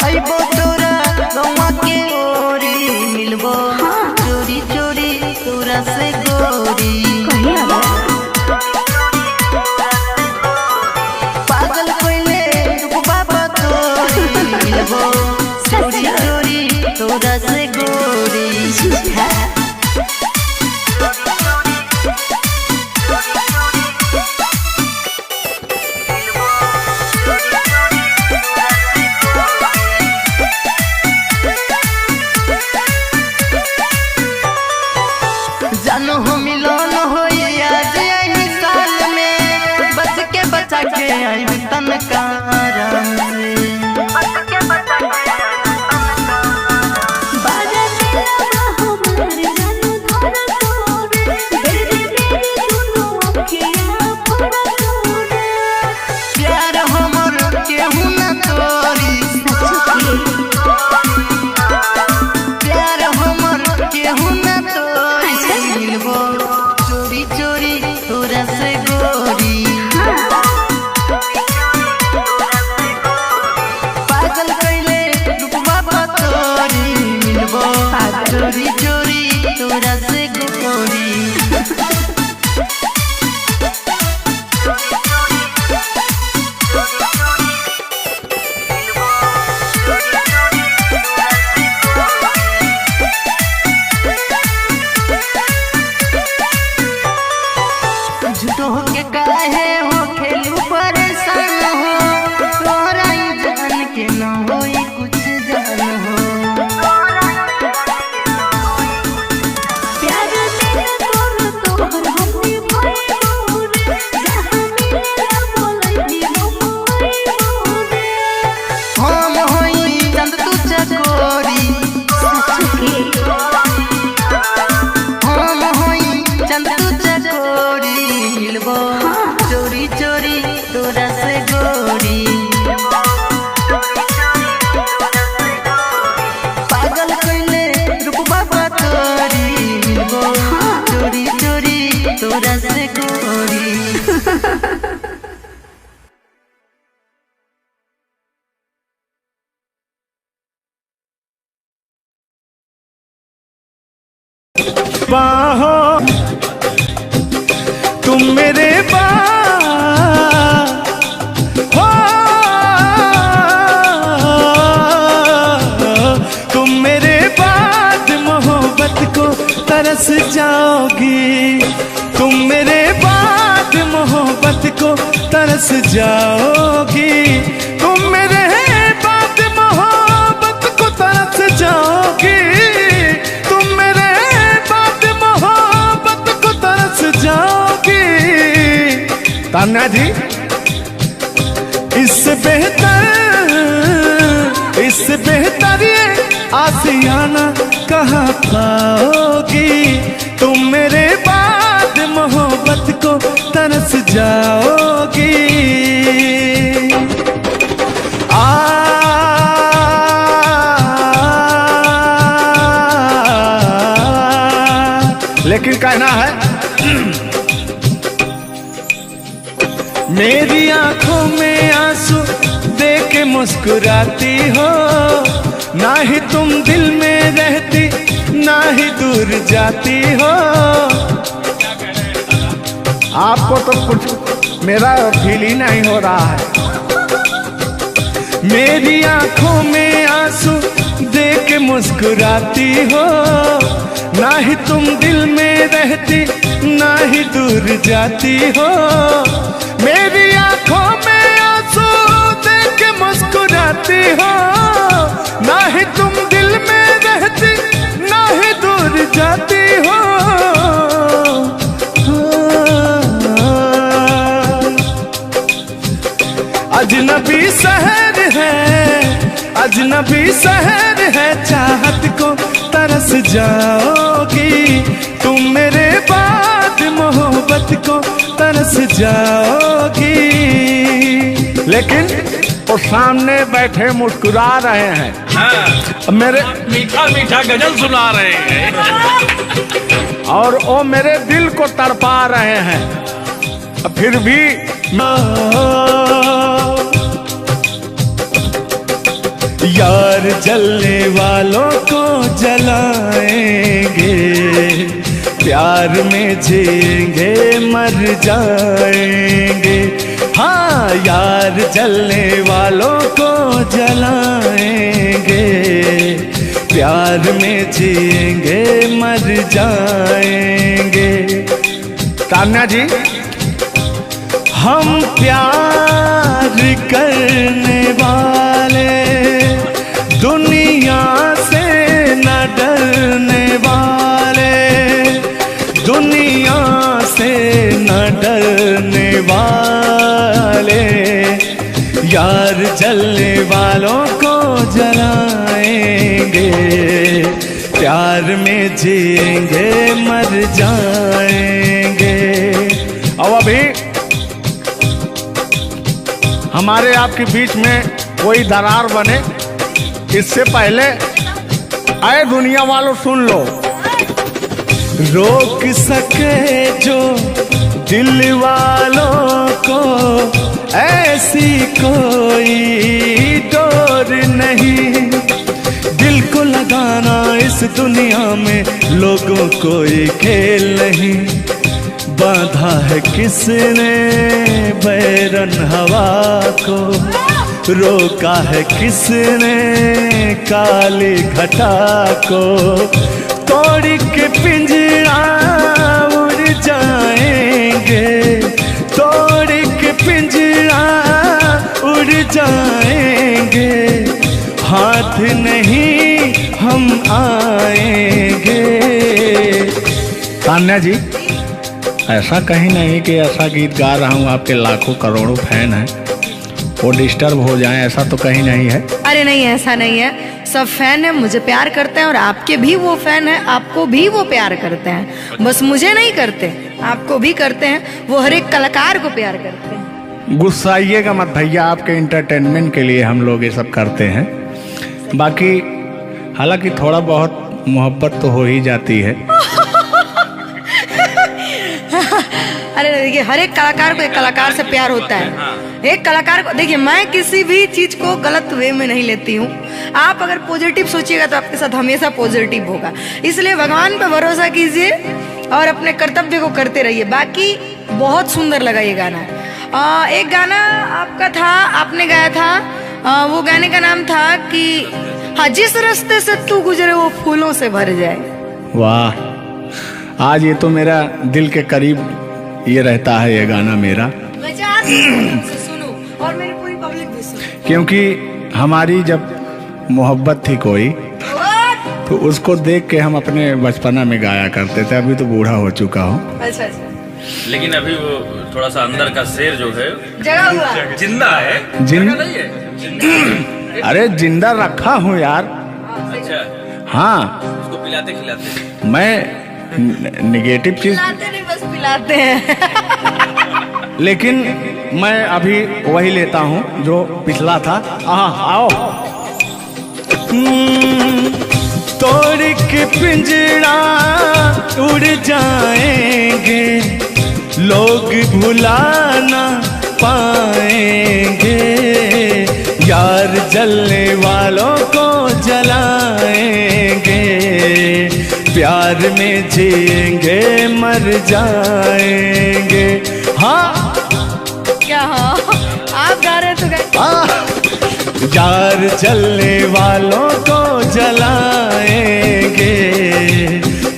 अइबो तोरा गौवा के ओरी मिलबो चोरी चोरी तोरा से गोरी। पागल कोइले रूपवा बतोरी मिलबो चोरी चोरी तोरा से गोरी। जानो हो मिलन हो आज यही साल में बच के बचा के आई तन का प्यार हमर केहू न तोरी प्यार हमर केहू न तोरी मिलबो चोरी चोरी तोरा से गोरी। पागल कैले रूपवा बतोरी मिलबो चोरी चोरी तोरा से गोरी। झूठो के काहे हो खेलू परेशान हो तोरा जान के न होई कुछ जान हो। प्यार तेरे तोर तोहर हमनी भई मोरे जहां मिले बोलई मोरे हम होई चंद तू चकोरी हम होई चंद तू चकोरी मिलबो चोरी चोरी तोरा से गोरी। पागल कैले रूपवा बतोरी मिलबो चोरी चोरी तोरा से गोरी। बाहों तुम मेरे हो तुम मेरे बाद मोहब्बत को तरस जाओगी। तुम मेरे बाद मोहब्बत को तरस जाओगी। तुम मेरे बाद मोहब्बत को तरस जाओगी। तुम मेरे तान्या जी इससे बेहतर ये आसियाना कहाँ पाओगी। तुम मेरे बाद मोहब्बत को तरस जाओगी। लेकिन कहना है मेरी आंखों में आंसू देख के मुस्कुराती हो। ना ही तुम दिल में रहती ना ही दूर जाती हो। आपको तो कुछ मेरा फील ही नहीं हो रहा है। मेरी आंखों में आंसू देख के मुस्कुराती हो। ना ही तुम दिल में रहती ना ही दूर जाती हो। मेरी आंखों में आंसू देख के मुस्कुराती हो। ना ही तुम दिल में रहती ना ही दूर जाती हो। अजनबी शहर है अजनबी शहर है चाहत को तरस जाओगी। तुम मेरे बाद मोहब्बत को तरस जाओगी। लेकिन वो सामने बैठे मुस्कुरा रहे हैं। हाँ, मेरे मीठा मीठा गजल सुना रहे हैं और वो मेरे दिल को तड़पा रहे हैं। फिर भी यार जलने वालों को जलाएंगे, प्यार में जिएंगे मर जाएंगे। हाँ, यार जलने वालों को जलाएंगे, प्यार में जिएंगे मर जाएंगे। तान्या जी, हम प्यार करने वाले दुनिया से न डरने वाले, दुनिया से न डरने वाले, यार जलने वालों को जलाएंगे, प्यार में जिएंगे मर जाएंगे। अब अभी हमारे आपके बीच में कोई दरार बने, इससे पहले आए दुनिया वालों सुन लो। रोक सके जो दिल वालों को ऐसी कोई डोर नहीं, दिल को लगाना इस दुनिया में लोगों कोई खेल नहीं। बांधा है किसने बैरन हवा को, रोका है किसने काली घटा को, तोड़ के पिंजरा उड़ जाएंगे, तोड़ के पिंजरा उड़ जाएंगे, हाथ नहीं हम आएंगे। तान्या जी, ऐसा कहीं नहीं कि ऐसा गीत गा रहा हूँ आपके लाखों करोड़ों फैन हैं वो डिस्टर्ब हो जाएं, ऐसा तो कहीं नहीं है। अरे नहीं, ऐसा नहीं है। सब फैन है, मुझे प्यार करते हैं, और आपके भी वो फैन है, आपको भी वो प्यार करते हैं। बस मुझे नहीं करते, आपको भी करते हैं। वो हर एक कलाकार को प्यार करते हैं। गुस्साइएगा मत भैया, आपके इंटरटेनमेंट के लिए हम लोग ये सब करते हैं। बाकी हालांकि थोड़ा बहुत मोहब्बत तो हो ही जाती है। अरे देखिए, हर एक कलाकार को एक कलाकार से प्यार होता है। एक कलाकार को देखिए, मैं किसी भी चीज को गलत वे में नहीं लेती हूँ। आप अगर पॉजिटिव सोचिएगा तो आपके साथ हमेशा पॉजिटिव होगा। इसलिए भगवान पे भरोसा कीजिए और अपने कर्तव्य को करते रहिए। बाकी बहुत सुंदर लगा ये गाना। एक गाना आपका था, आपने गाया था, वो गाने का नाम था कि हाँ, जिस रास्ते से तू गुजरे वो फूलों से भर जाए। वाह, आज ये तो मेरा दिल के करीब ये रहता है ये गाना मेरा। मैं चाहती हूँ सुनो और मेरी पूरी पब्लिक भी सुने, क्योंकि हमारी जब मोहब्बत थी कोई तो उसको देख के हम अपने बचपना में गाया करते थे। अभी तो बूढ़ा हो चुका हूँ। अच्छा अच्छा, लेकिन अभी वो थोड़ा सा अंदर का शेर जो है जगा हुआ जिंदा है। जिंदा नहीं है, जिंदा। अरे जिंदा रखा हूँ यार। अच्छा, हाँ, उसको पिलाते खिलाते। मैं निगेटिव चीज पिलाते नहीं, बस पिलाते हैं। लेकिन मैं अभी वही लेता हूँ जो पिछला था। आओ। तोड़ के पिंजरा उड़ जाएंगे, लोग भुलाना पाएंगे, यार जलने वालों को जलाएंगे, प्यार में जिएंगे मर जाएंगे। हाँ क्या? हाँ, आप गा रहे तो गा। यार जलने वालों को जलाएंगे,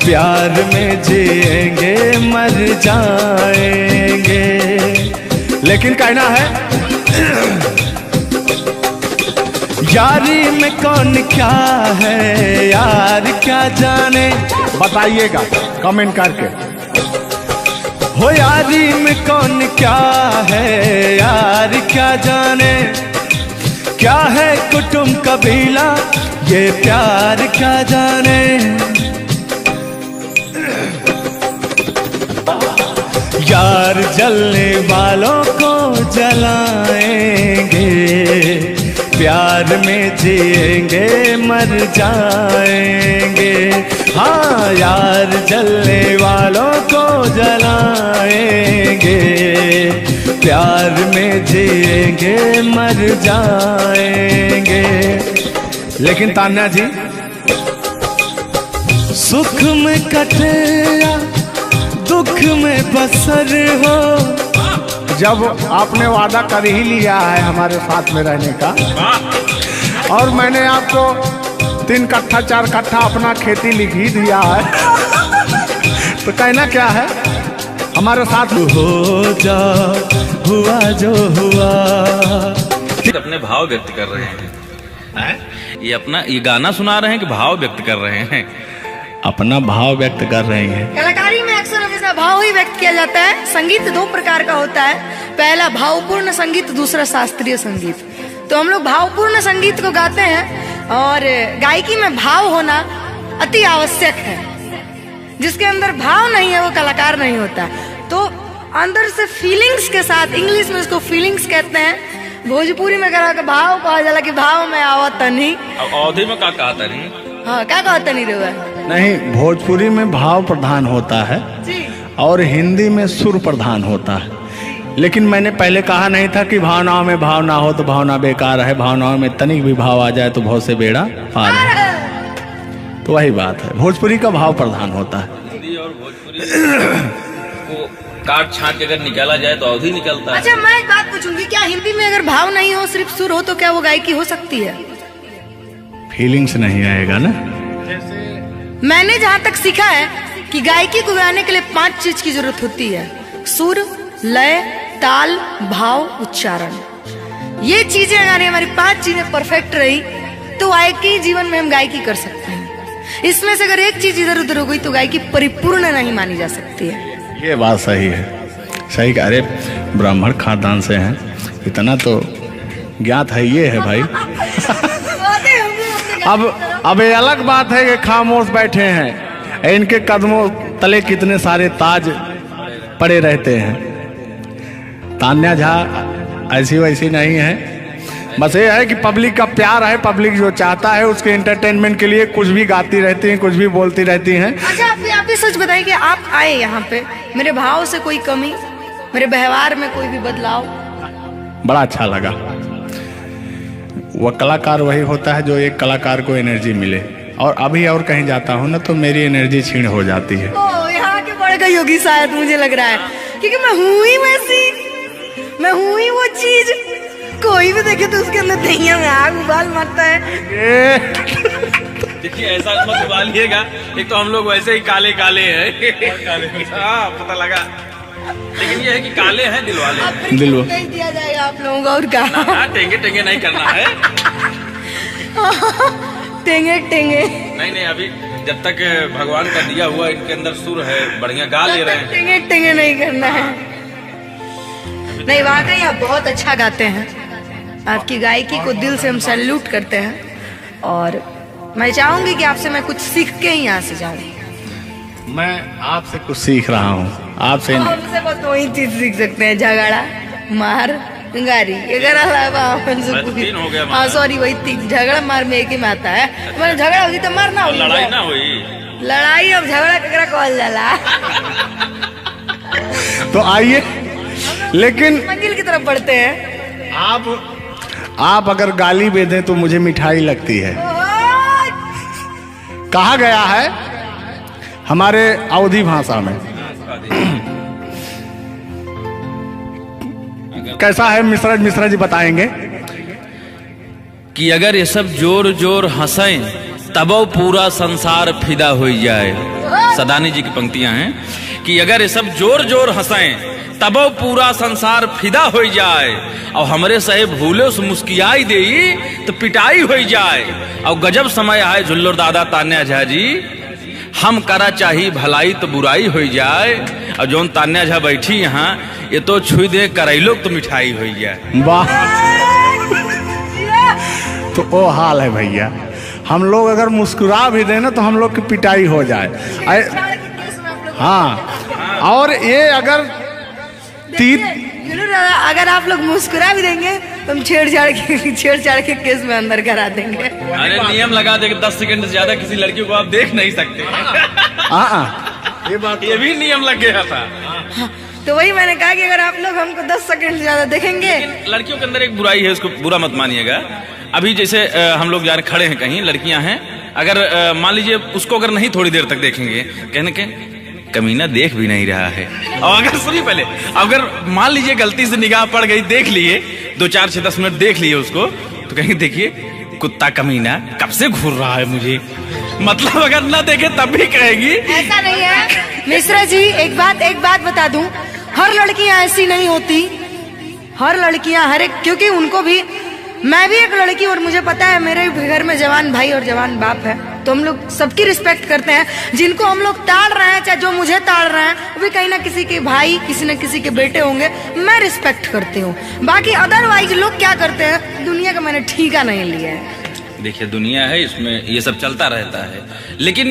प्यार में जिएंगे मर जाएंगे। लेकिन कहना है यारी में कौन क्या है, यार क्या जाने, बताइएगा कमेंट करके। हो यारी में कौन क्या है, यार क्या जाने, क्या है कुटुंब कबीला, ये प्यार क्या जाने। यार जलने वालों को जलाएंगे, प्यार में जिएंगे मर जाएंगे। हाँ, यार जलने वालों को जलाएंगे, प्यार में जिएंगे मर जाएंगे। लेकिन तान्या जी, सुख में कटे या दुख में बसर हो, जब आपने वादा कर ही लिया है हमारे साथ में रहने का, और मैंने आपको 3 कट्ठा 4 कट्ठा अपना खेती लिख ही दिया है, तो कहना क्या है, हमारे साथ हो जा, हुआ जो हुआ। अपने भाव व्यक्त कर रहे हैं, ये गाना सुना रहे हैं कि भाव व्यक्त कर रहे हैं? अपना भाव व्यक्त कर रहे हैं। कलाकारी में अक्सर हमेशा भाव ही व्यक्त किया जाता है। संगीत 2 प्रकार का होता है, पहला भावपूर्ण संगीत, दूसरा शास्त्रीय संगीत। तो हम लोग भावपूर्ण संगीत को गाते हैं, और गायकी में भाव होना अति आवश्यक है। जिसके अंदर भाव नहीं है वो कलाकार नहीं होता। तो अंदर से फीलिंग्स के साथ, इंग्लिश में इसको फीलिंग्स कहते हैं, भोजपुरी में भाव कहा जाला कि भाव में आवत नहीं। अब अवधि में क्या कहा था नहीं? हाँ, क्या कहता नहीं रहा? नहीं, भोजपुरी में भाव प्रधान होता है जी, और हिंदी में सुर प्रधान होता है। लेकिन मैंने पहले कहा नहीं था कि भावनाओं में भाव ना हो तो भावना बेकार है, भावनाओं में तनिक भी भाव आ जाए तो भाव से बेड़ा पार है। तो वही बात है, भोजपुरी का भाव प्रधान होता है। हिंदी और भोजपुरी को काट छाट के अगर निकाला जाए तो अवधि निकलता है। अच्छा, मैं एक बात पूछूंगी, क्या हिंदी में अगर भाव नहीं हो, सिर्फ सुर हो, तो क्या वो गायकी हो सकती है? फीलिंग्स नहीं आएगा ना। मैंने जहाँ तक सीखा है कि गायकी को गाने के लिए 5 चीज की जरूरत होती है: सुर, लय, ताल, भाव, उच्चारण। ये चीजें अगर हमारी 5 चीजें परफेक्ट रही तो गायकी जीवन में हम गायकी कर सकते हैं। इसमें से अगर एक चीज इधर उधर हो गई तो गायकी परिपूर्ण नहीं मानी जा सकती है। ये बात सही है, सही। अरे ब्राह्मण खानदान से हैं, इतना तो ज्ञात है, ये है भाई। अब ये अलग बात है कि खामोश बैठे हैं, इनके कदमों तले कितने सारे ताज पड़े रहते हैं। तान्या झा ऐसी वैसी नहीं है, बस ये है कि पब्लिक का प्यार है, पब्लिक जो चाहता है उसके एंटरटेनमेंट के लिए कुछ भी गाती रहती हैं, कुछ भी बोलती रहती हैं। अच्छा, आप ही सच बताइए कि आप आए यहाँ पे, मेरे भाव से कोई कमी, मेरे व्यवहार में कोई भी बदलाव? बड़ा अच्छा लगा। वह कलाकार वही होता है जो एक कलाकार को एनर्जी मिले, और अभी और कहीं जाता हूँ ना तो मेरी एनर्जी छीन हो जाती है। ओ, यहाँ के बड़े गई होगी शायद, मुझे लग रहा है, क्योंकि मैं हूँ ही वैसी, मैं हूँ ही वो चीज। कोई भी देखे तो उसके अंदर दहिया में आग उबाल मारता है। देखिए, ऐसा मत उबालिएगा, एक तो हम लोग वैसे ही काले काले हैं। हाँ, पता लगा। लेकिन ये है कि काले हैं दिल वाले। दिल नहीं दिया जाएगा आप लोगों का, और क्या? ना, टेंगे टेंगे नहीं करना है। टेंगे टेंगे नहीं, अभी जब तक भगवान का दिया हुआ इनके अंदर सुर है, बढ़िया गा ले रहे हैं। टेंगे टेंगे नहीं करना है। नहीं, वाकई आप बहुत अच्छा गाते हैं। आपकी गायकी को दिल से हम सैल्यूट करते हैं, और मैं चाहूंगी कि आपसे मैं कुछ सीख के ही यहाँ से जाऊँ। मैं आपसे कुछ सीख रहा हूँ, आपसे हमसे बस वही चीज सीख सकते हैं, झगड़ा, मार, गारी। अगर तीन हो गया। हाँ, सॉरी, वही 3। झगड़ा मार में एक ही में आता है। मतलब झगड़ा होगी तो मारना होगी, लड़ाई ना हुई। लड़ाई अब झगड़ा केकरा कहल जाला। तो आइए, लेकिन मंजिल की तरफ बढ़ते हैं। आप अगर गाली दे दें तो मुझे मिठाई लगती है। कहा गया है हमारे अवधी भाषा में, कैसा है मिश्रा जी बताएंगे कि अगर ये सब जोर जोर हंसें तब पूरा संसार फिदा हो जाए। सदानी जी की पंक्तियां हैं कि अगर ये सब जोर जोर हंसें तब पूरा संसार फिदा हो जाए, और हमरे सहे भूले उस मुस्कियाई दे तो पिटाई हो जाए। और गजब समय आए झुल्लर दादा तान्या झा जी, हम करा चाही भलाई तो बुराई हो जाए। और जोन तान्या झा बैठी यहाँ, ये तो छुई दे करैलो तो मिठाई हो जाए। वाह, तो वो हाल है भैया, हम लोग अगर मुस्कुरा भी देना तो हम लोग की पिटाई हो जाए। हाँ, और ये अगर अगर आप लोग मुस्कुरा भी देंगे तो हम छेड़छाड़ के केस में अंदर करा देंगे। अरे नियम लगा दे 10 सेकंड से ज्यादा किसी लड़की को आप देख नहीं सकते। ये बात, ये भी नियम लग गया था। तो वही मैंने कहा कि अगर आप लोग हमको 10 सेकंड से ज्यादा देखेंगे। लड़कियों के अंदर एक बुराई है, उसको बुरा मत मानिएगा। अभी जैसे हम लोग यार खड़े हैं कहीं, लड़कियां हैं, अगर मान लीजिए उसको अगर नहीं थोड़ी देर तक देखेंगे, कहने के कमीना देख भी नहीं रहा है। और अगर सुनिए पहले, अगर मान लीजिए गलती से निगाह पड़ गई, देख लिए 2 4 6 10 मिनट देख लिए उसको, तो कहेंगे देखिए कुत्ता कमीना कब से घूर रहा है मुझे। मतलब अगर ना देखे तब भी कहेगी। ऐसा नहीं है मिश्रा जी, एक बात बता दूं, हर लड़कियां ऐसी नहीं होती। हर लड़कियां हर एक, क्योंकि उनको भी, मैं भी एक लड़की और मुझे पता है मेरे घर में जवान भाई और जवान बाप है, तो हम लोग सबकी रिस्पेक्ट करते हैं। जिनको हम लोग ताड़ रहे हैं, चाहे जो मुझे ताड़ रहे हैं, वो भी कहीं ना किसी के भाई, किसी न किसी के बेटे होंगे, मैं रिस्पेक्ट करती हूँ। बाकी अदरवाइज लोग क्या करते हैं, दुनिया का मैंने ठीका नहीं लिया है। देखिए दुनिया है, इसमें ये सब चलता रहता है, लेकिन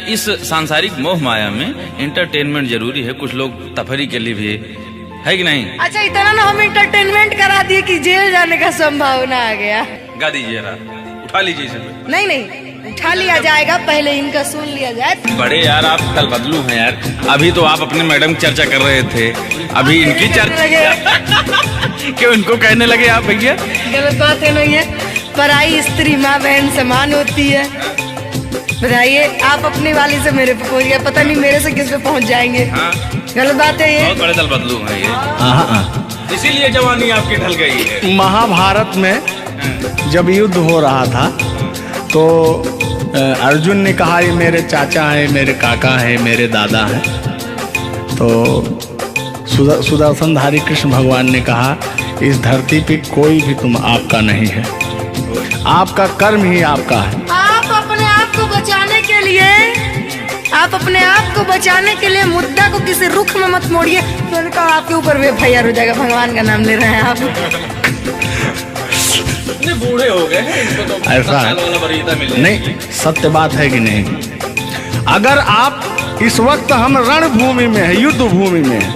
इस सांसारिक मोह माया में एंटरटेनमेंट जरूरी है। कुछ लोग तफरी के लिए भी है कि नहीं। अच्छा, इतना ना हम एंटरटेनमेंट करा दिए कि जेल जाने का संभावना आ गया। गा दीजिए यार, उठा लीजिए इसे। नहीं उठा लिया जाएगा, पहले इनका सुन लिया जाए। बड़े यार आप कल बदलू हैं यार। अभी तो आप अपने मैडम की चर्चा कर रहे थे, अभी इनकी चर्चा क्यों इनको कहने लगे आप भैया? गलत बात है नहीं है, पराई स्त्री माँ बहन समान होती है। बताइए, आप अपने वाली से मेरे पे पहुंच गए, पता नहीं मेरे से किस पे पहुंच जाएंगे। हाँ। गलत बात है ये। बहुत बड़े दल बदलू हैं ये, इसीलिए जवानी आपकी ढल गई है। महाभारत में जब युद्ध हो रहा था तो अर्जुन ने कहा ये मेरे चाचा है, मेरे काका है, मेरे दादा है। तो सुदर्शनधारी कृष्ण भगवान ने कहा इस धरती पे कोई भी तुम आपका नहीं है, आपका कर्म ही आपका है। आप अपने आप को बचाने के लिए, मुद्दा को किसी रुख में मत मोड़िए, तो कहा आपके ऊपर भी FIR हो जाएगा। भगवान का नाम ले रहे हैं आप। इतने बूढ़े हो गए हैं, इनको तो ऐसा है। वाला वरीयता मिल जाएगी। नहीं, सत्य बात है कि नहीं? अगर आप इस वक्त हम रणभूमि में है, युद्ध भूमि में है,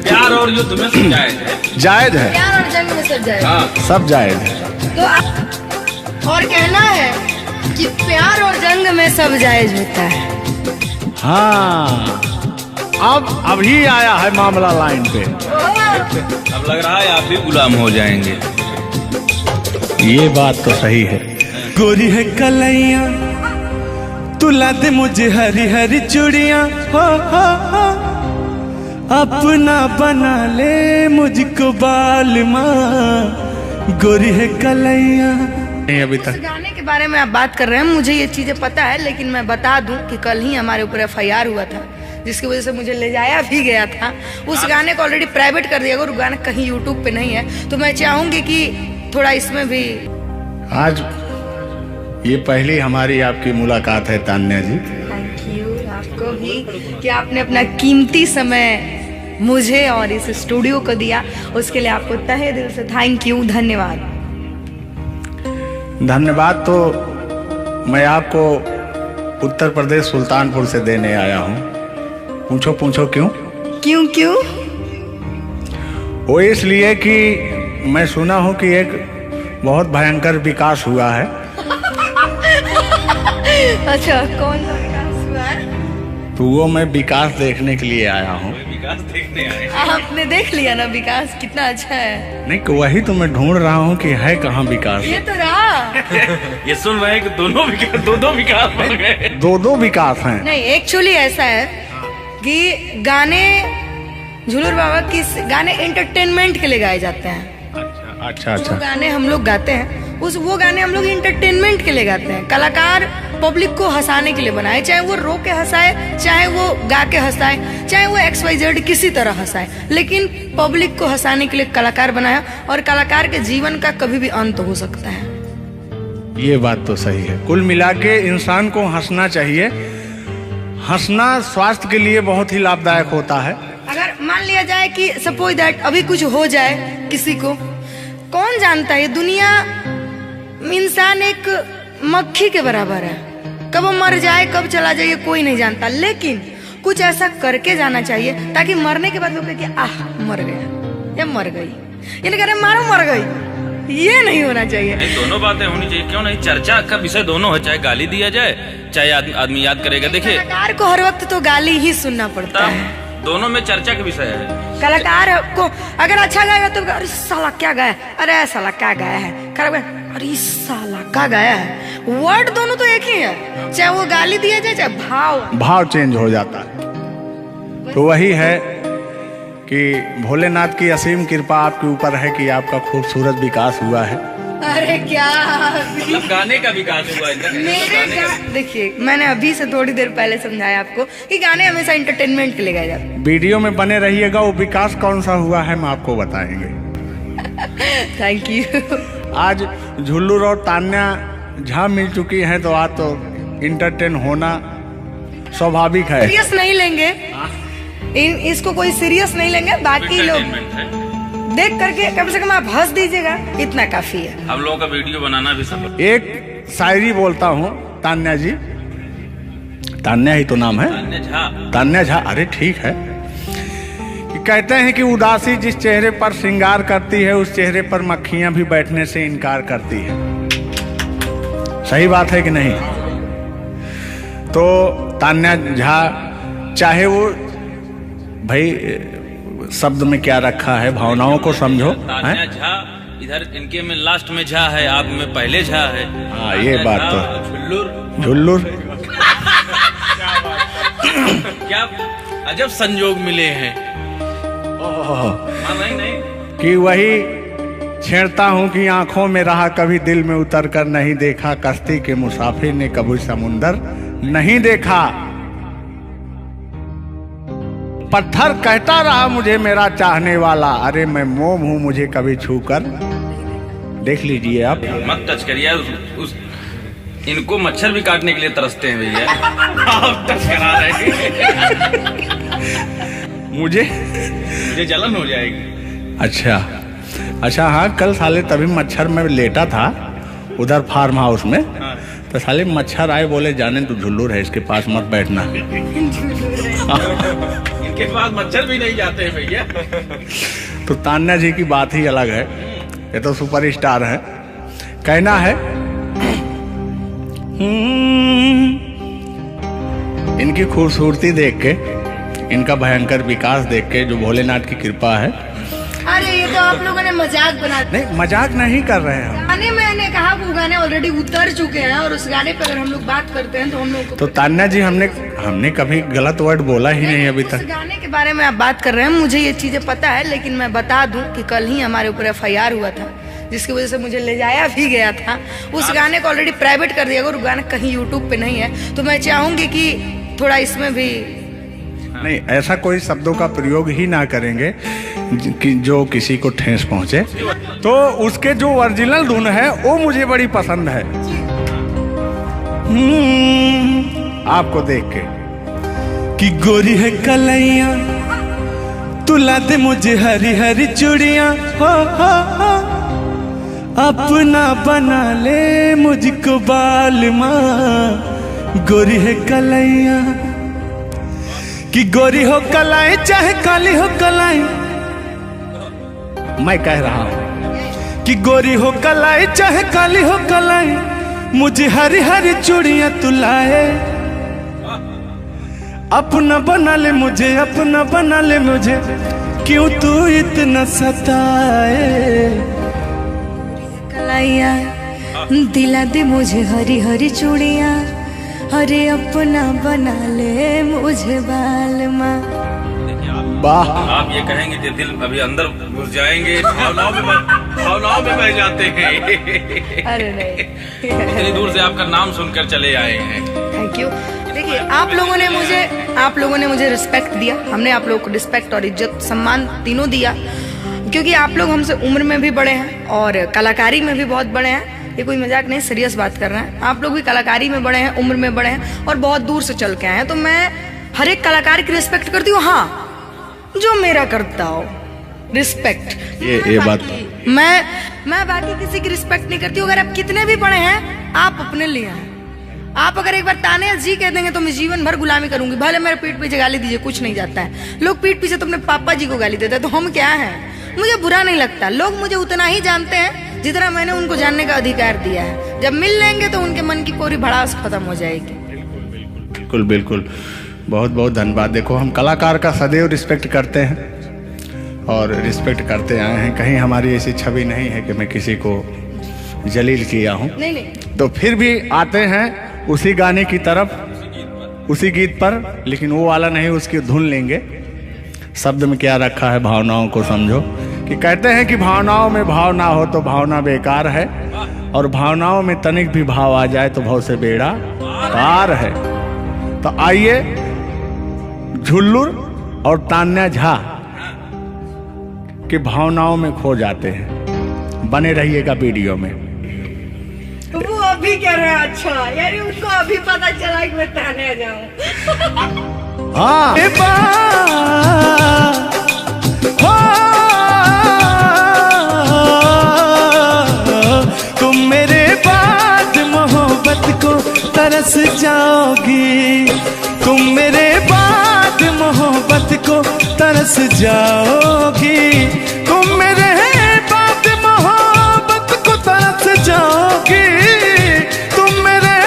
प्यार और युद्ध में सब जायज है। जायज है, प्यार और जंग में सब जाएगा। हाँ। सब जायज है। तो और कहना है कि प्यार और जंग में सब जायज होता है। हाँ, अब अभी आया है मामला लाइन पे। अब लग रहा है आप भी गुलाम हो जाएंगे। ये बात तो सही है। गोरी है कलैया तुला दे मुझे हरी हरी चूड़ियां, हो अपना बना ले मुझको बाल माँ, गोरी है कलैया। नहीं अभी तक गाने के बारे में आप बात कर रहे हैं, मुझे ये चीजें पता है, लेकिन मैं बता दूं कि कल ही हमारे ऊपर FIR हुआ था, जिसकी वजह से मुझे ले जाया भी गया था। उस गाने को ऑलरेडी प्राइवेट कर दिया गया और गाना कहीं YouTube पे नहीं है। तो मैं चाहूंगी कि थोड़ा इसमें भी। आज ये पहली हमारी आपकी मुलाकात है तान्या जी। थैंक यू आपको भी कि आपने अपना कीमती समय मुझे और इस स्टूडियो को दिया, उसके लिए आपको तहे दिल से थैंक यू, धन्यवाद। धन्यवाद तो मैं आपको उत्तर प्रदेश सुल्तानपुर से देने आया हूँ। पूछो क्यों? क्यों? वो इसलिए कि मैं सुना हूँ कि एक बहुत भयंकर विकास हुआ है। अच्छा, कौन सा विकास हुआ है? तो वो मैं विकास देखने के लिए आया हूँ। विकास देखने आए। आपने देख लिया ना विकास कितना अच्छा है। नहीं, वही तो मैं ढूंढ रहा हूँ कि है कहाँ विकास। ये तो रहा। ये सुन रहे हैं कि दोनों विकास बन गए। दो विकास हैं। नहीं, एक्चुअली ऐसा है कि गाने झूलर बाबा की गाने एंटरटेनमेंट के लिए गाए जाते हैं। अच्छा। जो गाने हम लोग गाते हैं वो गाने हम लोग इंटरटेनमेंट के लिए गाते हैं। कलाकार पब्लिक को हंसाने के लिए बनाए, चाहे वो रो के हंसाए, चाहे वो गा के हंसाए, चाहे वो XYZ किसी तरह हंसाए, लेकिन पब्लिक को हंसाने के लिए कलाकार बनाया। और कलाकार के जीवन का कभी भी अंत हो सकता है। ये बात तो सही है। कुल मिला के इंसान को हंसना चाहिए। हंसना स्वास्थ्य के लिए बहुत ही लाभदायक होता है। अगर मान लिया जाए कि सपोज दैट अभी कुछ हो जाए किसी को, कौन जानता है? दुनिया, इंसान एक मक्खी के बराबर है, कब वो मर जाए कब चला जाए कोई नहीं जानता। लेकिन कुछ ऐसा करके जाना चाहिए ताकि मरने के बाद लोग कहें आह मर गया या मर गई, ये नहीं कह रहे मारो मर गई, ये नहीं होना चाहिए। दोनों बातें होनी चाहिए। क्यों नहीं? चर्चा का विषय दोनों है, चाहे गाली दिया जाए चाहे आदमी याद करेगा। देखिए कलाकार को हर वक्त तो गाली ही सुनना पड़ता है। दोनों में चर्चा का विषय है। कलाकार को अगर अच्छा गाएगा तो अरे साला क्या गाया, अरे साला क्या गाया है, खराब गाया, अरे साला क्या गाया है। वर्ड दोनों तो एक ही है, चाहे वो गाली दिया जाए चाहे भाव चेंज हो जाता है। तो वही है कि भोलेनाथ की असीम कृपा आपके ऊपर है कि आपका खूबसूरत विकास हुआ है। अरे क्या मतलब गाने का विकास हुआ है। देखिए मैंने अभी से थोड़ी देर पहले समझाया आपको कि गाने हमेशा एंटरटेनमेंट के लिए गाए जाते हैं। वीडियो में बने रहिएगा, वो विकास कौन सा हुआ है हम आपको बताएंगे। Thank you. आज झुल्लू और तान्या झा मिल चुकी हैं तो आज तो इंटरटेन होना स्वाभाविक है। सीरियस नहीं लेंगे, इसको कोई सीरियस नहीं लेंगे। बाकी लोग देख करके कम से कम आप हंस दीजिएगा, इतना काफी है। हम लोगों का वीडियो बनाना भी सब। एक शायरी बोलता हूँ तान्या जी, तान्या ही तो नाम है, तान्या झा। अरे ठीक है। कि कहते हैं कि उदासी जिस चेहरे पर श्रृंगार करती है उस चेहरे पर मक्खियां भी बैठने से इनकार करती है। सही बात है कि नहीं? तो तान्या झा, चाहे वो भाई शब्द में क्या रखा है, भावनाओं को समझो। तान्या झा इधर इनके में लास्ट में झा है, आप में पहले झा है। हाँ ये बात तो झुल्लुर क्या अजब संजोग मिले हैं। नहीं कि वही छेड़ता हूँ कि आंखों में रहा कभी दिल में उतर कर नहीं देखा, कश्ती के मुसाफिर ने कभी समुंदर नहीं देखा। पत्थर कहता रहा मुझे मेरा चाहने वाला, अरे मैं मोम हूं मुझे कभी छू कर देख लीजिए आप। मत टच करिए उस इनको मच्छर भी काटने के लिए तरसते हैं भैया। आप टच करा रहे हैं। मुझे जलन हो जाएगी। अच्छा हाँ, कल साले तभी मच्छर में लेटा था उधर फार्म हाउस में। तो साले मच्छर आए, बोले जाने तू झुल्लू है, इसके पास मत बैठना। इनके पास मच्छर भी नहीं जाते हैं भैया। तो तान्या जी की बात ही अलग है, ये तो सुपरस्टार है। कहना है इनकी खूबसूरती देख के, इनका भयंकर विकास देख के, जो भोलेनाथ की कृपा है। अरे ये तो आप लोगों ने मजाक बना दिया। नहीं मजाक नहीं कर रहे हैं। गाने मैंने कहा वो गाने ऑलरेडी उतर चुके हैं और उस गाने पे अगर हम लोग बात करते हैं तो हम लोग तो तान्या जी हमने कभी गलत वर्ड बोला ही नहीं अभी तक। उस गाने के बारे में आप बात कर रहे हैं, मुझे ये चीजें पता है, लेकिन मैं बता दूं कि कल ही हमारे ऊपर FIR हुआ था, जिसकी वजह से मुझे ले जाया भी गया था। उस गाने को ऑलरेडी प्राइवेट कर दिया, अगर गाना कहीं यूट्यूब पे नहीं है तो मैं चाहूंगी कि थोड़ा इसमें भी नहीं, ऐसा कोई शब्दों का प्रयोग ही ना करेंगे कि जो किसी को ठेस पहुंचे। तो उसके जो ओरिजिनल धुन है वो मुझे बड़ी पसंद है। आपको देख के कि गोरी है कलैया तुला दे मुझे हरी हरी चूड़ियां, हो अपना बना ले मुझको बाल माँ। गोरी है कलैया कि गोरी हो कलाई चाहे काली हो कलाई, मैं कह रहा हूं कि गोरी हो कलाई चाहे काली हो कलाई, मुझे हरी हरी चूड़ियां तुलाए, अपना बना ले मुझे, अपना बना ले मुझे, क्यों तू इतना सताए। कलाइया दिला दे मुझे हरी हरी चूड़ियां, अरे अपना बना ले मुझे बाल माँ। वाह, आप ये कहेंगे कि दिल अभी अंदर घुस जाएंगे, भावनाओं में बह जाते हैं। अरे नहीं, इतनी दूर से आपका नाम सुनकर चले आए हैं। Thank you. देखिए आप लोगों ने मुझे रिस्पेक्ट दिया, हमने आप लोगों को रिस्पेक्ट और इज्जत सम्मान तीनों दिया, क्योंकि आप लोग हमसे उम्र में भी बड़े हैं और कलाकारी में भी बहुत बड़े हैं। ये कोई मजाक नहीं, सीरियस बात कर रहे हैं। आप लोग भी कलाकारी में बड़े हैं, उम्र में बड़े हैं और बहुत दूर से चल के आए हैं। तो मैं हर एक कलाकार की रिस्पेक्ट करती हूँ, हाँ जो मेरा करता हो रिस्पेक्ट। ये बात मैं बाकी किसी की रिस्पेक्ट नहीं करती हूँ। अगर आप कितने भी बड़े हैं, आप अपने लिए हैं। आप अगर एक बार तान्या जी कह देंगे तो मैं जीवन भर गुलामी करूंगी, भले मेरे पीठ पीछे गाली दीजिए, कुछ नहीं जाता है। लोग पीठ पीछे तो अपने पापा जी को गाली देते हैं, तो हम क्या हैं? मुझे बुरा नहीं लगता। लोग मुझे उतना ही जानते हैं जितना मैंने उनको जानने का अधिकार दिया है। जब मिल लेंगे तो उनके मन की पूरी भड़ास खत्म हो जाएगी। बिल्कुल बिल्कुल। बहुत बहुत धन्यवाद। देखो हम कलाकार का सदैव रिस्पेक्ट करते हैं और रिस्पेक्ट करते आए हैं। कहीं हमारी ऐसी छवि नहीं है कि मैं किसी को जलील किया हूँ। नहीं नहीं, तो फिर भी आते हैं उसी गाने की तरफ, उसी गीत पर, लेकिन वो वाला नहीं, उसकी धुन लेंगे। शब्द में क्या रखा है, भावनाओं को समझो। कि कहते हैं कि भावनाओं में भाव ना हो तो भावना बेकार है, और भावनाओं में तनिक भी भाव आ जाए तो भाव से बेड़ा पार है। तो आइए झुल्लुर और तान्या झा की भावनाओं में खो जाते हैं। बने रहिएगा वीडियो में। वो अभी कह रहे हैं अच्छा, यानी उनको अभी पता चला कि मैं तान्या जाऊं। हाँ तुम मेरे बाद मोहब्बत को तरस जाओगी, तुम मेरे बाद मोहब्बत को तरस जाओगी, तुम मेरे बाद मोहब्बत को तरस जाओगी, तुम मेरे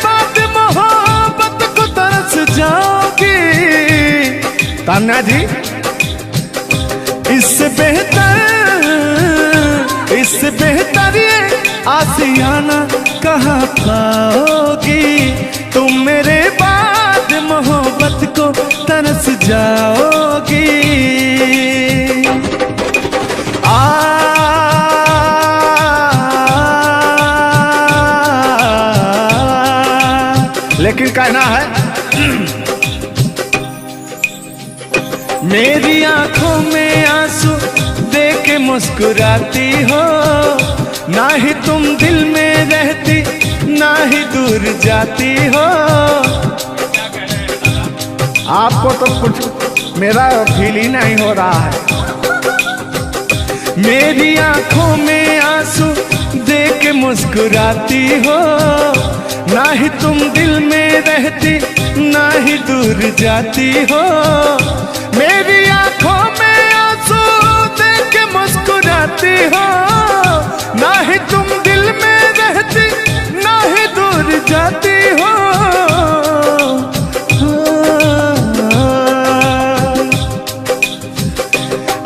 बाद मोहब्बत को तरस जाओगी। तान्या जी, इससे बेहतर ये आसियाना कहाँ पाओगी, तुम मेरे बाद मोहब्बत को तरस जाओगी। लेकिन कहना है मेरी आंखों में आंसू देख के मुस्कुराती हो, ना ही तुम दिल में रहती ना ही दूर जाती हो। आपको तो कुछ मेरा फील ही नहीं हो रहा है। मेरी आंखों में आंसू देख के मुस्कुराती हो, ना ही तुम दिल में रहती ना ही दूर जाती हो। मेरी आंखों में आंसू देख के मुस्कुराती हो, ना ही तुम दिल में रहती ना ही दूर जाती हो।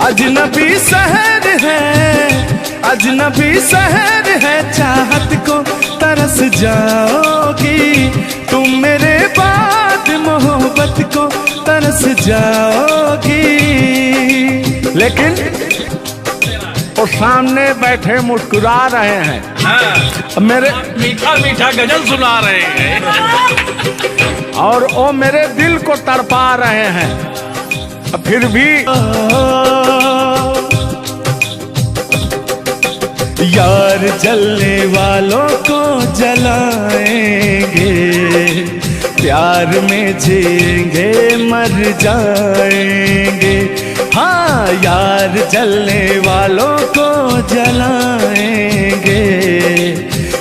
अजनबी शहर है, अजनबी शहर है, चाहत को तरस जाओगी, तुम मेरे बाद मोहब्बत को तरस जाओगी। लेकिन वो सामने बैठे मुस्कुरा रहे हैं। हाँ, मेरे मीठा मीठा गजल सुना रहे हैं और वो मेरे दिल को तड़पा रहे हैं। फिर भी यार जलने वालों को जलाएंगे, प्यार में जिएंगे मर जाएंगे। हाँ, यार जलने वालों को जलाएंगे,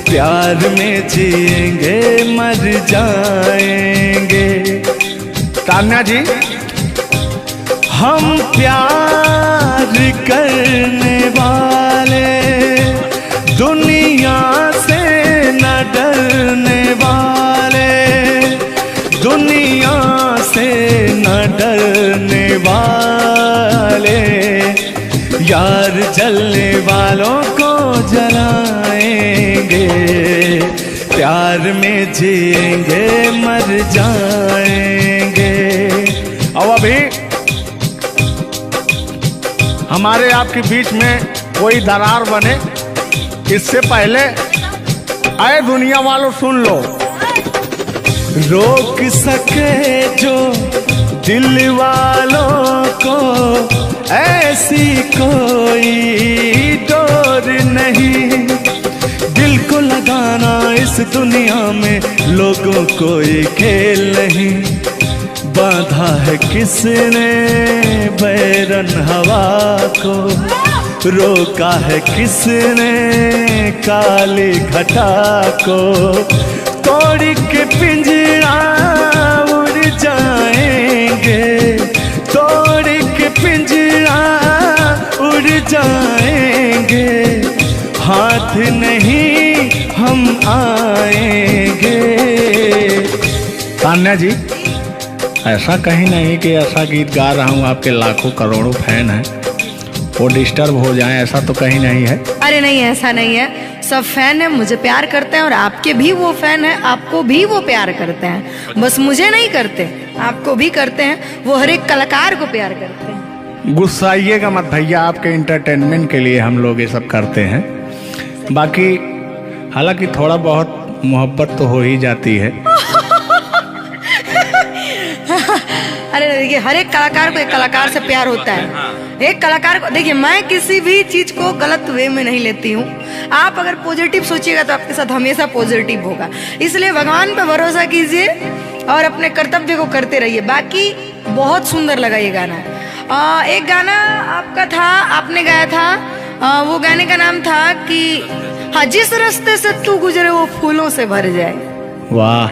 प्यार में जिएंगे मर जाएंगे। तान्या जी, हम प्यार करने वाले दुनिया से न डरने वाले, दुनिया से न डरने वाले, यार जलने वालों को जलाएंगे, प्यार में जिएंगे मर जाएंगे। अब अभी हमारे आपके बीच में कोई दरार बने, इससे पहले आए दुनिया वालों सुन लो। रोक सके जो दिल वालों को ऐसी कोई डोर नहीं, दिल को लगाना इस दुनिया में लोगों कोई खेल नहीं। बांधा है किसने बैरन हवा को, रोका है किसने काली घटा को, तोड़ के पिंजरा उड़ जाएंगे, तोड़ के पिंजरा उड़ जाएंगे, हाथ नहीं हम आएंगे। तान्या जी, ऐसा कहीं नहीं कि ऐसा गीत गा रहा हूँ आपके लाखों करोड़ों फैन हैं वो डिस्टर्ब हो जाएं, ऐसा तो कहीं नहीं है। अरे नहीं, ऐसा नहीं है। सब फैन है, मुझे प्यार करते हैं, और आपके भी वो फैन है, आपको भी वो प्यार करते हैं। बस मुझे नहीं करते, आपको भी करते हैं। वो हर एक कलाकार को प्यार करते हैं। गुस्साइएगा मत भैया, आपके इंटरटेनमेंट के लिए हम लोग ये सब करते हैं। बाकी हालांकि थोड़ा बहुत मोहब्बत तो हो ही जाती है। अरे देखिए, हर एक कलाकार को एक कलाकार से प्यार होता है। एक कलाकार को देखिए, मैं किसी भी चीज को गलत वे में नहीं लेती हूँ। आप अगर पॉजिटिव सोचिएगा तो आपके साथ हमेशा पॉजिटिव होगा। इसलिए भगवान पे भरोसा कीजिए और अपने कर्तव्य को करते रहिए। बाकी बहुत सुंदर लगा ये गाना। एक गाना आपका था, आपने गाया था, वो गाने का नाम था कि हाँ, जिस रास्ते से तू गुजरे वो फूलों से भर जाए। वाह,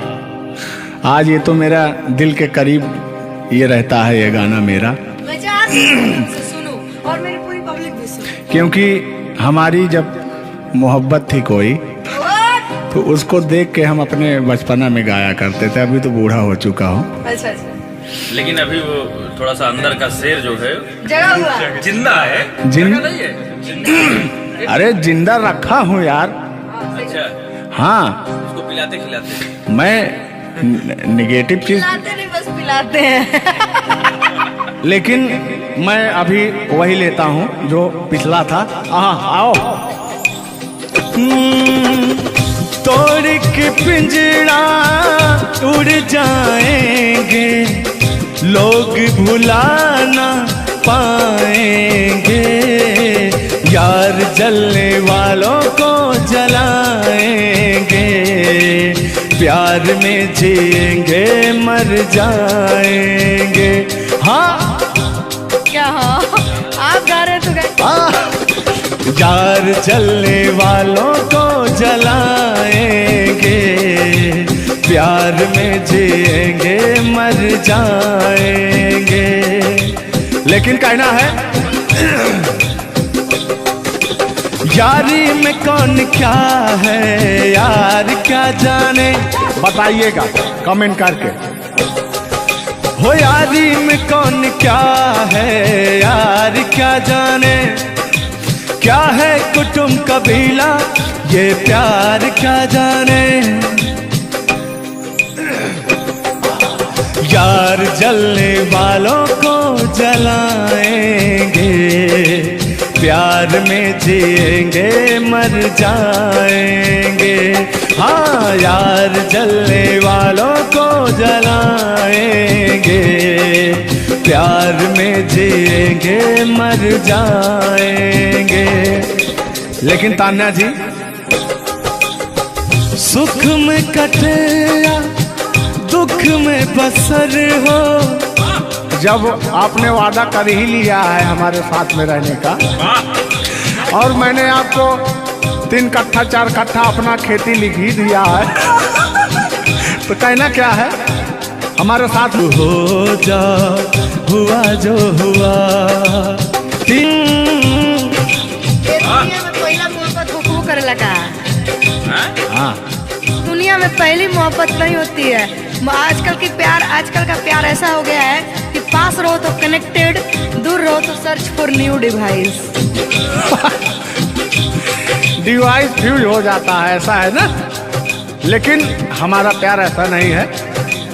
आज ये तो मेरा दिल के करीब ये रहता है ये गाना मेरा, मैं चाहती हूँ इसे सुनो और मेरी पूरी पब्लिक भी सुने। क्योंकि हमारी जब मोहब्बत थी कोई तो उसको देख के हम अपने बचपना में गाया करते थे। अभी तो बूढ़ा हो चुका हूँ। अच्छा अच्छा, लेकिन अभी वो थोड़ा सा अंदर का शेर जो है जगह हुआ जिंदा है। जिन नहीं है अरे जिंदा रखा हूँ यार। अच्छा, हाँ, उसको पिलाते खिलाते। मैं निगेटिव चीज, पिलाते नहीं, बस पिलाते हैं। लेकिन मैं अभी वही लेता हूँ जो पिछला था। आओ। तोड़ के पिंजड़ा उड़ जाएंगे, लोग भुला ना पाएंगे, यार जलने वालों को जलाएंगे, प्यार में जिएंगे मर जाएंगे। हाँ क्या? हाँ, आप गा रहे तो यार जलने वालों को जलाएंगे, प्यार में जिएंगे मर जाएंगे। लेकिन कहना है यारी में कौन क्या है यार क्या जाने, बताइएगा कमेंट करके। हो यारी में कौन क्या है यार क्या जाने, क्या है कुटुंब कबीला ये प्यार क्या जाने, यार जलने वालों को जलाएंगे, प्यार में जिएंगे मर जाएंगे। हाँ, यार जलने वालों को जलाएंगे, प्यार में जिएंगे मर जाएंगे। लेकिन तान्या जी, सुख में कटे या दुख में बसर हो, जब आपने वादा कर ही लिया है हमारे साथ में रहने का, और मैंने आपको 3 कट्ठा 4 कट्ठा अपना खेती लिख ही दिया है, तो कहना क्या है हमारे साथ हो जा, हुआ जो हुआ। दुनिया में पहला मोहब्बत हो करे लगा। हाँ, दुनिया में पहली मोहब्बत नहीं होती है। आजकल का प्यार ऐसा हो गया है कि पास रहो तो कनेक्टेड, दूर रहो तो search for new device. Device fuse हो जाता है, ऐसा है ना। लेकिन हमारा प्यार ऐसा नहीं है।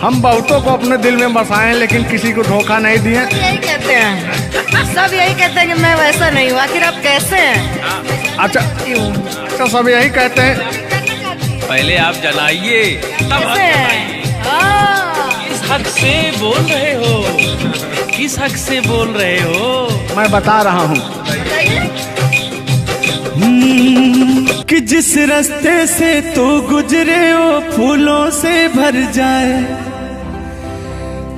हम बहुतों को अपने दिल में बसाएं लेकिन किसी को धोखा नहीं दिए। यही कहते हैं, सब यही कहते हैं कि मैं वैसा नहीं हूँ। आखिर आप कैसे हैं? अच्छा, सब यही कहते हैं। पहले आप जलाइए तब हम कैसे हैं? किस हक से बोल रहे हो, किस हक से बोल रहे हो? मैं बता रहा हूँ कि जिस रास्ते से तू गुजरे वो फूलों से भर जाए,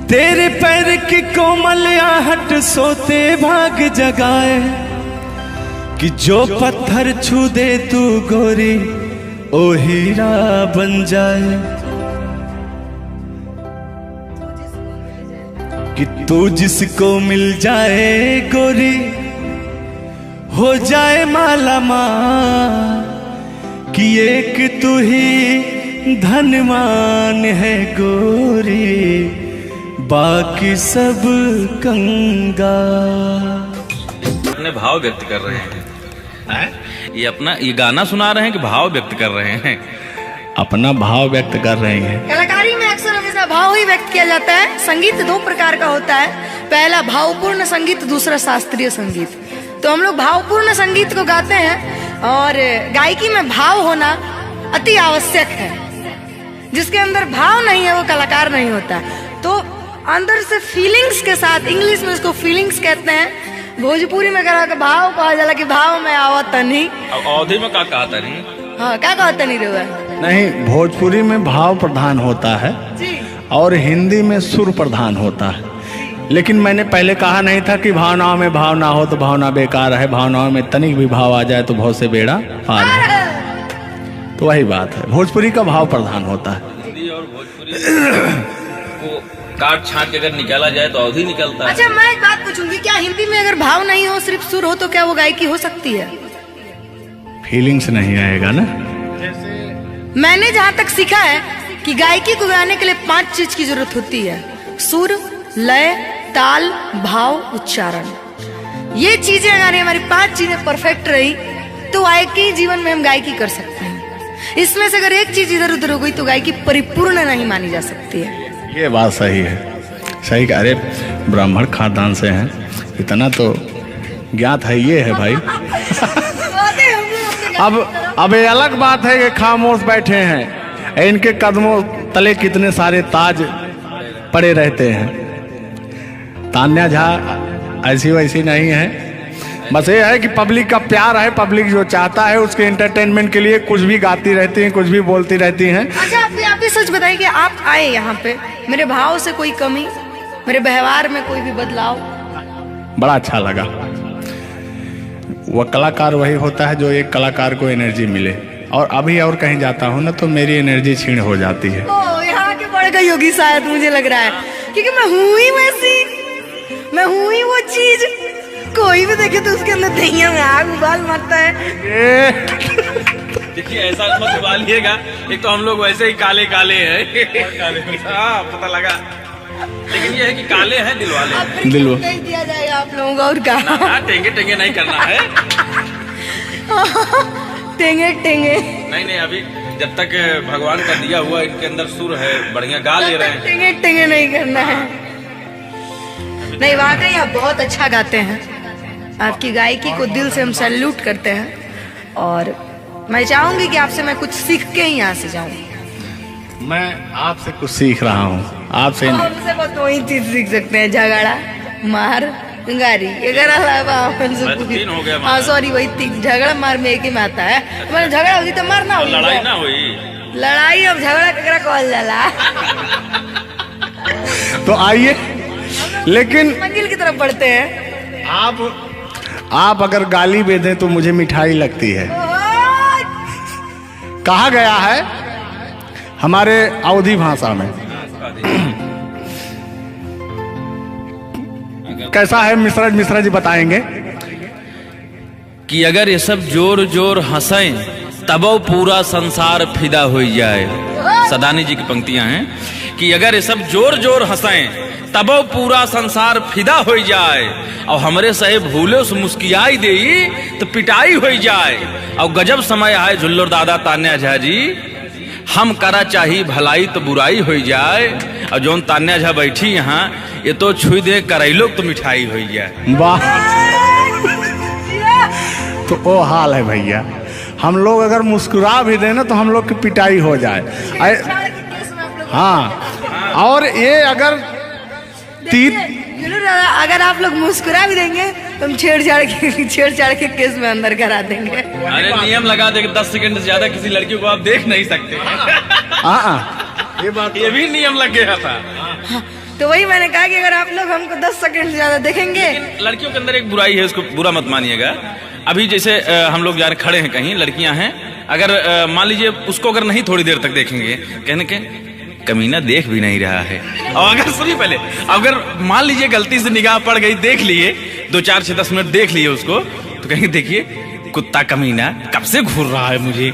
तेरे पैर की कोमल आहट सोते भाग जगाए, कि जो पत्थर छू दे तू गोरी ओ हीरा बन जाए, कि तू जिसको मिल जाए गोरी हो जाए माला माल, कि एक तू ही धनवान है गोरी, बाकी सब कंगा। अपने भाव व्यक्त कर रहे हैं। ये गाना सुना रहे हैं कि भाव व्यक्त कर रहे हैं? अपना भाव व्यक्त कर रहे हैं। कलाकारी में अक्सर हमेशा भाव ही व्यक्त किया जाता है। संगीत दो प्रकार का होता है, पहला भावपूर्ण संगीत, दूसरा शास्त्रीय संगीत। तो हम लोग भावपूर्ण संगीत को गाते हैं और गायकी में भाव होना अति आवश्यक है। जिसके अंदर भाव नहीं है वो कलाकार नहीं होता। तो अंदर से फीलिंग्स के साथ, इंग्लिश में इसको फीलिंग्स कहते हैं, भोजपुरी में कहा भाव कहा जाला कि भाव में आवत तनी। अवधि में क्या कहा था नहीं? हाँ, क्या कहता नहीं रहा नहीं, भोजपुरी में भाव प्रधान होता है जी, और हिंदी में सुर प्रधान होता है। लेकिन मैंने पहले कहा नहीं था कि भावनाओं में भाव ना हो तो भावना बेकार है, भावनाओं में तनिक भी भाव आ जाए तो बहुत से बेड़ा पार है। तो वही बात है, भोजपुरी का भाव प्रधान होता है। हिंदी और भोजपुरी को काट छाट के अगर निकाला जाए तो अवधि निकलता है। अच्छा, मैं एक बात पूछूंगी, क्या हिंदी में अगर भाव नहीं हो, सिर्फ सुर हो, तो क्या वो गायकी हो सकती है? फीलिंग्स नहीं आएगा ना। मैंने जहाँ तक सीखा है कि गायकी को गाने के लिए 5 चीज की जरूरत होती है: सुर, लय, ताल, भाव, उच्चारण। ये चीजें अगर हमारी 5 चीजें परफेक्ट रही तो गायकी जीवन में हम गायकी कर सकते हैं। इसमें से अगर एक चीज इधर उधर हो गई तो गायकी परिपूर्ण नहीं मानी जा सकती है। ये बात सही है, सही। अरे ब्राह्मण खानदान से हैं, इतना तो ज्ञात है, ये है भाई। अब ये अलग बात है कि खामोश बैठे हैं, इनके कदमों तले कितने सारे ताज पड़े रहते हैं। तान्या झा ऐसी वैसी नहीं है, बस ये है कि पब्लिक का प्यार है, पब्लिक जो चाहता है उसके एंटरटेनमेंट के लिए कुछ भी गाती रहती हैं, कुछ भी बोलती रहती हैं। अच्छा, आप भी सच बताइए कि आप आए यहाँ पे, मेरे भाव से कोई कमी, मेरे व्यवहार में कोई भी बदलाव? बड़ा अच्छा लगा। वह कलाकार वही होता है जो एक कलाकार को एनर्जी मिले, और अभी और कहीं जाता हूँ ना तो मेरी एनर्जी छीण हो जाती है। ओ, यहाँ के बड़े का योगी शायद, मुझे लग रहा है, क्योंकि मैं हूँ ही वैसी, मैं हूँ ही वो चीज। कोई भी देखे तो उसके अंदर दहिया में आग उबाल मारता है। देखिए, ऐसा मत उबालिएगा, एक तो हम लोग वैसे ही काले काले हैं। हाँ, पता लगा। लेकिन ये है कि काले हैं दिल वाले। अब फिर दिल नहीं दिया जाएगा आप लोगों का, और क्या? ना, टेंगे टेंगे नहीं करना है। टेंगे टेंगे नहीं, अभी जब तक भगवान का दिया हुआ इनके अंदर सुर है, बढ़िया गा ले रहे हैं। टेंगे टेंगे नहीं करना है। नहीं, वाकई आप बहुत अच्छा गाते हैं। आपकी गायकी को दिल से हम सैल्यूट करते हैं, और मैं चाहूंगी कि आपसे मैं कुछ सीख के ही यहाँ से जाऊं। मैं आपसे कुछ सीख रहा हूँ, आपसे हमसे बस वही चीज सीख सकते हैं: झगड़ा, मार, गारी। अगर अलावा मैं तो 3 हो गया। हाँ, सॉरी, वही 3। झगड़ा मार में एक ही में आता है। मतलब झगड़ा होगी तो मारना होगी, लड़ाई ना हुई। लड़ाई अब झगड़ा ककरा कहल जाला। तो आइए, लेकिन मंजिल की तरफ बढ़ते हैं। आप अगर गाली दे दें तो मुझे मिठाई लगती है। कहा गया है हमारे अवधी भाषा में, कैसा है मिश्रा जी बताएंगे कि अगर ये सब जोर जोर हंसें तब पूरा संसार फिदा हो जाए। सदानी जी की पंक्तियां हैं कि अगर ये सब जोर जोर हंसें तब पूरा संसार फिदा हो जाए, और हमरे सहे भूले उस मुस्कियाई दे तो पिटाई हो जाए। और गजब समय आए झुल्लर दादा तान्या झा जी, हम करा चाही भलाई तो बुराई हो जाए। और जोन तान्या झा बैठी यहाँ, ये तो छुई दे करैलो तो मिठाई हो जाए। वाह, तो वो हाल है भैया। हम लोग अगर मुस्कुरा भी देना तो हम लोग की पिटाई हो जाए। हाँ, और ये अगर अगर आप लोग मुस्कुरा भी देंगे तो हम छेड़छाड़ के केस में अंदर करा देंगे। अरे नियम लगा दे 10 सेकंड से ज्यादा किसी लड़की को आप देख नहीं सकते। ये भी नियम लग गया था। तो वही मैंने कहा कि अगर आप लोग हमको 10 सेकंड से ज्यादा देखेंगे। लड़कियों के अंदर एक बुराई है, उसको बुरा मत मानिएगा। अभी जैसे हम लोग यार खड़े हैं कहीं, लड़कियां हैं, अगर मान लीजिए उसको अगर नहीं थोड़ी देर तक देखेंगे, कहने के कमीना देख भी नहीं रहा है। और अगर सुनिए पहले, अगर मान लीजिए गलती से निगाह पड़ गई, देख लिए 2, 4, 6, 10 मिनट देख लिए उसको, तो कहेंगे देखिए कुत्ता कमीना कब से घूर रहा है मुझे।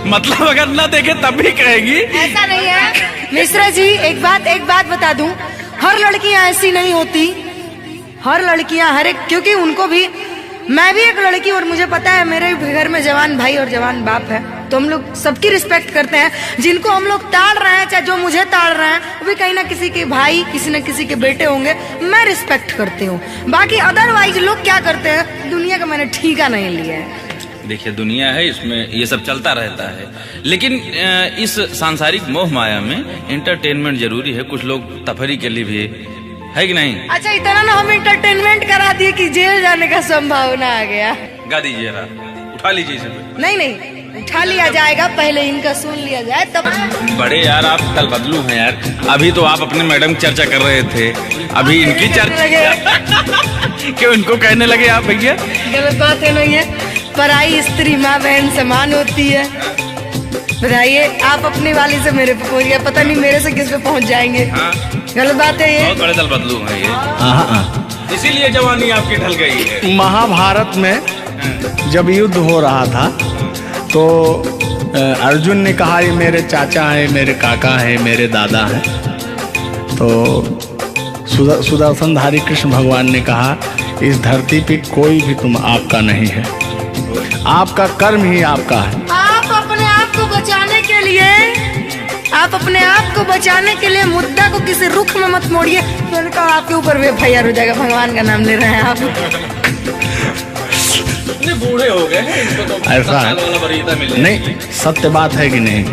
मतलब अगर ना देखे तब भी कहेगी। ऐसा नहीं है मिश्रा जी, एक बात बता दूं, हर लड़कियां ऐसी नहीं होती, हर लड़कियां हर एक, क्योंकि उनको भी, मैं भी एक लड़की और मुझे पता है मेरे भी घर में जवान भाई और जवान बाप है, तो हम लोग सबकी रिस्पेक्ट करते हैं। जिनको हम लोग ताड़ रहे हैं, चाहे जो मुझे ताड़ रहे हैं, वो भी कहीं ना किसी के भाई, किसी न किसी के बेटे होंगे, मैं रिस्पेक्ट करती हूँ। बाकी अदरवाइज लोग क्या करते हैं, दुनिया का मैंने ठीका नहीं लिया है। देखिए दुनिया है, इसमें ये सब चलता रहता है, लेकिन इस सांसारिक मोह माया में एंटरटेनमेंट जरूरी है। कुछ लोग तफरी के लिए भी है कि नहीं। अच्छा इतना ना हम एंटरटेनमेंट करा दिए कि जेल जाने का संभावना आ गया। गा दीजिए, उठा लीजिए इसे। नहीं नहीं उठा लिया जाएगा, पहले इनका सुन लिया जाए तब। बड़े यार आप कल बदलू हैं यार। अभी तो आप अपने मैडम की चर्चा कर रहे थे, अभी इनकी चर्चा क्यों इनको कहने लगे आप भैया? गलत बात है नहीं है, पराई स्त्री माँ बहन समान होती है। बताइए आप अपनी वाली से मेरे पे पहुंच गए, पता नहीं मेरे से किस पे पहुंच जाएंगे। हाँ। गलत बात है ये। बहुत बड़े दल बदलू हैं ये, इसीलिए जवानी आपकी ढल गई है। महाभारत में जब युद्ध हो रहा था तो अर्जुन ने कहा ये मेरे चाचा है, मेरे काका है, मेरे दादा है। तो सुदर्शनधारी कृष्ण भगवान ने कहा इस धरती पे कोई भी तुम आपका नहीं है, आपका कर्म ही आपका है। आप अपने आप को बचाने के लिए, आप अपने आप को बचाने के लिए मुद्दा को किसी रुख में मत मोड़िए। मैंने कहा आपके ऊपर भी FIR हो जाएगा, भगवान का नाम ले रहे हैं आप। बूढ़े हो गए हैं, इनको तो ऐसा है नहीं, सत्य बात है कि नहीं।